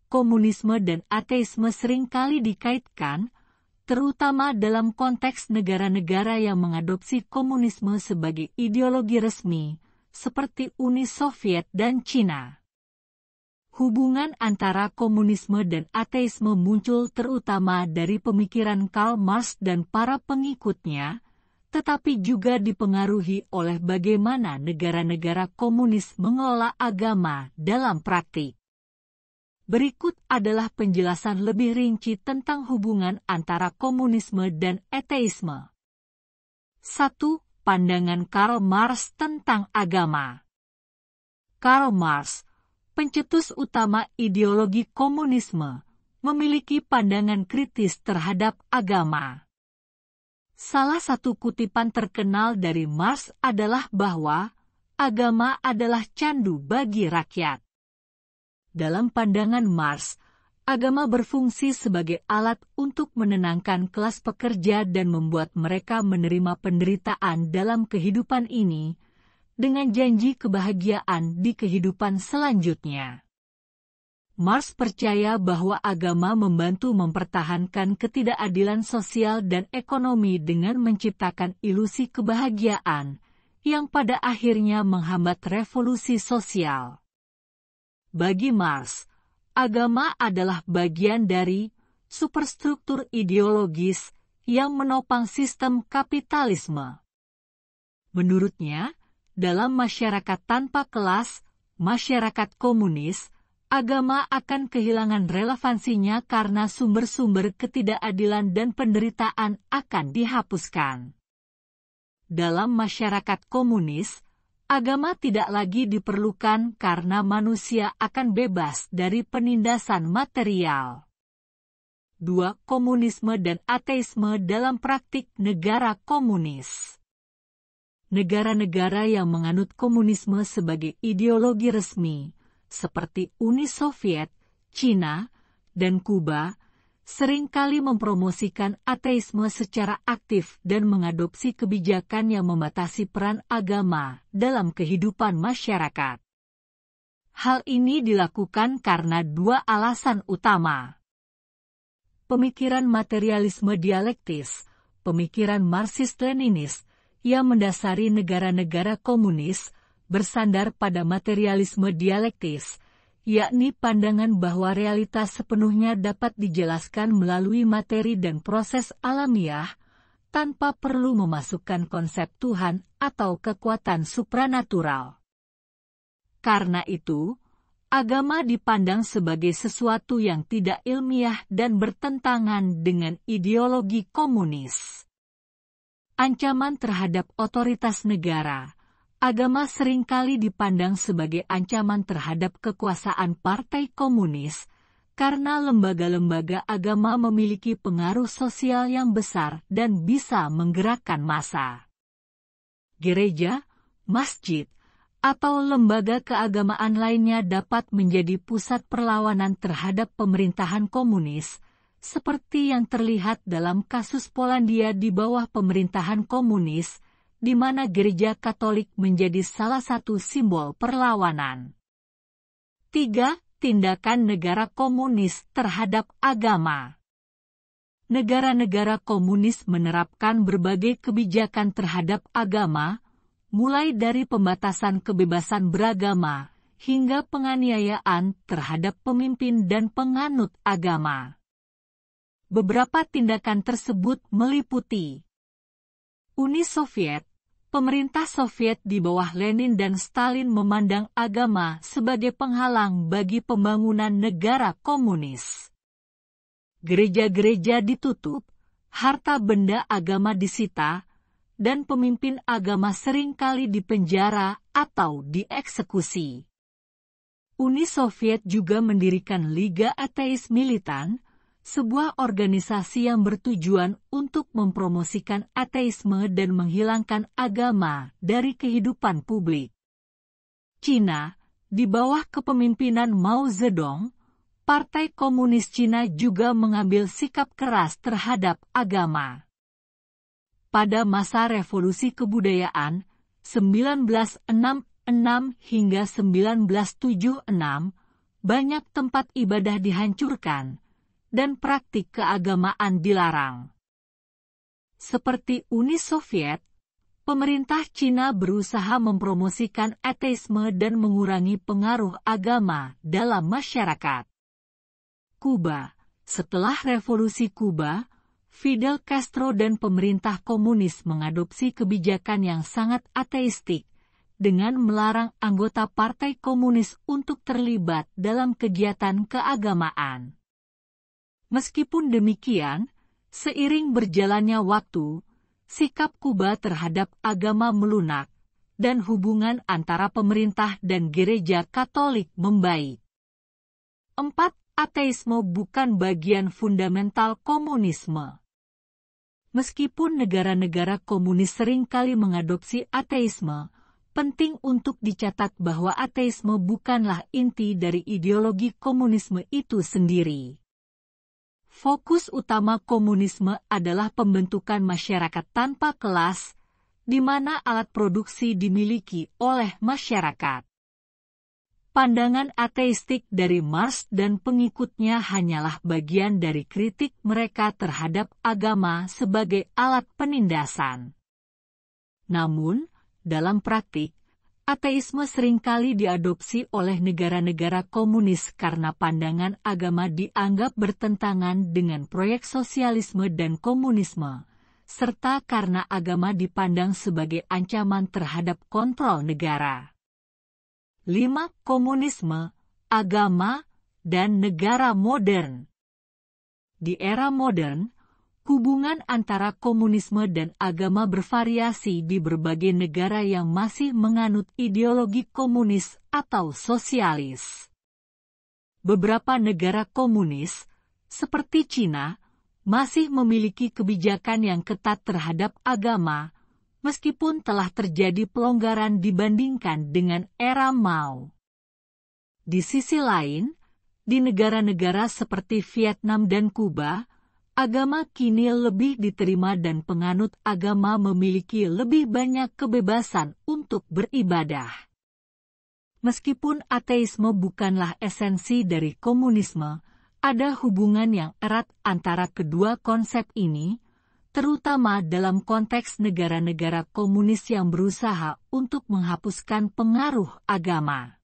komunisme dan ateisme seringkali dikaitkan, terutama dalam konteks negara-negara yang mengadopsi komunisme sebagai ideologi resmi, seperti Uni Soviet dan Cina. Hubungan antara komunisme dan ateisme muncul terutama dari pemikiran Karl Marx dan para pengikutnya, tetapi juga dipengaruhi oleh bagaimana negara-negara komunis mengelola agama dalam praktik. Berikut adalah penjelasan lebih rinci tentang hubungan antara komunisme dan ateisme. 1. Pandangan Karl Marx tentang agama. Karl Marx, pencetus utama ideologi komunisme, memiliki pandangan kritis terhadap agama. Salah satu kutipan terkenal dari Marx adalah bahwa agama adalah candu bagi rakyat. Dalam pandangan Marx, agama berfungsi sebagai alat untuk menenangkan kelas pekerja dan membuat mereka menerima penderitaan dalam kehidupan ini, dengan janji kebahagiaan di kehidupan selanjutnya. Marx percaya bahwa agama membantu mempertahankan ketidakadilan sosial dan ekonomi dengan menciptakan ilusi kebahagiaan, yang pada akhirnya menghambat revolusi sosial. Bagi Marx, agama adalah bagian dari superstruktur ideologis yang menopang sistem kapitalisme. Menurutnya, dalam masyarakat tanpa kelas, masyarakat komunis, agama akan kehilangan relevansinya karena sumber-sumber ketidakadilan dan penderitaan akan dihapuskan. Dalam masyarakat komunis, agama tidak lagi diperlukan karena manusia akan bebas dari penindasan material. 2. Komunisme dan ateisme dalam praktik negara komunis. Negara-negara yang menganut komunisme sebagai ideologi resmi, seperti Uni Soviet, Cina, dan Kuba, seringkali mempromosikan ateisme secara aktif dan mengadopsi kebijakan yang membatasi peran agama dalam kehidupan masyarakat. Hal ini dilakukan karena dua alasan utama. Pemikiran materialisme dialektis, pemikiran Marxist-Leninis, yang mendasari negara-negara komunis, bersandar pada materialisme dialektis, yakni pandangan bahwa realitas sepenuhnya dapat dijelaskan melalui materi dan proses alamiah, tanpa perlu memasukkan konsep Tuhan atau kekuatan supranatural. Karena itu, agama dipandang sebagai sesuatu yang tidak ilmiah dan bertentangan dengan ideologi komunis. Ancaman terhadap otoritas negara. Agama seringkali dipandang sebagai ancaman terhadap kekuasaan partai komunis, karena lembaga-lembaga agama memiliki pengaruh sosial yang besar dan bisa menggerakkan massa. Gereja, masjid, atau lembaga keagamaan lainnya dapat menjadi pusat perlawanan terhadap pemerintahan komunis, seperti yang terlihat dalam kasus Polandia di bawah pemerintahan komunis, di mana gereja Katolik menjadi salah satu simbol perlawanan. 3. Tindakan negara komunis terhadap agama. Negara-negara komunis menerapkan berbagai kebijakan terhadap agama, mulai dari pembatasan kebebasan beragama, hingga penganiayaan terhadap pemimpin dan penganut agama. Beberapa tindakan tersebut meliputi Uni Soviet. Pemerintah Soviet di bawah Lenin dan Stalin memandang agama sebagai penghalang bagi pembangunan negara komunis. Gereja-gereja ditutup, harta benda agama disita, dan pemimpin agama seringkali dipenjara atau dieksekusi. Uni Soviet juga mendirikan Liga Ateis Militan, sebuah organisasi yang bertujuan untuk mempromosikan ateisme dan menghilangkan agama dari kehidupan publik. Cina, di bawah kepemimpinan Mao Zedong, Partai Komunis Cina juga mengambil sikap keras terhadap agama. Pada masa revolusi kebudayaan, 1966 hingga 1976, banyak tempat ibadah dihancurkan, dan praktik keagamaan dilarang. Seperti Uni Soviet, pemerintah Cina berusaha mempromosikan ateisme dan mengurangi pengaruh agama dalam masyarakat. Kuba. Setelah Revolusi Kuba, Fidel Castro dan pemerintah komunis mengadopsi kebijakan yang sangat ateistik, dengan melarang anggota Partai Komunis untuk terlibat dalam kegiatan keagamaan. Meskipun demikian, seiring berjalannya waktu, sikap Kuba terhadap agama melunak, dan hubungan antara pemerintah dan gereja Katolik membaik. 4. Ateisme bukan bagian fundamental komunisme. Meskipun negara-negara komunis seringkali mengadopsi ateisme, penting untuk dicatat bahwa ateisme bukanlah inti dari ideologi komunisme itu sendiri. Fokus utama komunisme adalah pembentukan masyarakat tanpa kelas, di mana alat produksi dimiliki oleh masyarakat. Pandangan ateistik dari Marx dan pengikutnya hanyalah bagian dari kritik mereka terhadap agama sebagai alat penindasan. Namun, dalam praktik, ateisme seringkali diadopsi oleh negara-negara komunis karena pandangan agama dianggap bertentangan dengan proyek sosialisme dan komunisme, serta karena agama dipandang sebagai ancaman terhadap kontrol negara. 5. Komunisme, agama, dan negara modern. Di era modern, hubungan antara komunisme dan agama bervariasi di berbagai negara yang masih menganut ideologi komunis atau sosialis. Beberapa negara komunis, seperti Cina, masih memiliki kebijakan yang ketat terhadap agama, meskipun telah terjadi pelonggaran dibandingkan dengan era Mao. Di sisi lain, di negara-negara seperti Vietnam dan Kuba, agama kini lebih diterima dan penganut agama memiliki lebih banyak kebebasan untuk beribadah. Meskipun ateisme bukanlah esensi dari komunisme, ada hubungan yang erat antara kedua konsep ini, terutama dalam konteks negara-negara komunis yang berusaha untuk menghapuskan pengaruh agama.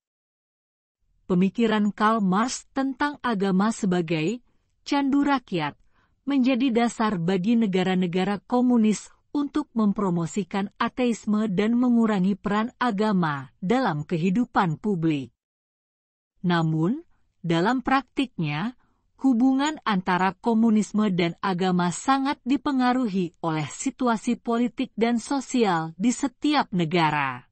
Pemikiran Karl Marx tentang agama sebagai candu rakyat menjadi dasar bagi negara-negara komunis untuk mempromosikan ateisme dan mengurangi peran agama dalam kehidupan publik. Namun, dalam praktiknya, hubungan antara komunisme dan agama sangat dipengaruhi oleh situasi politik dan sosial di setiap negara.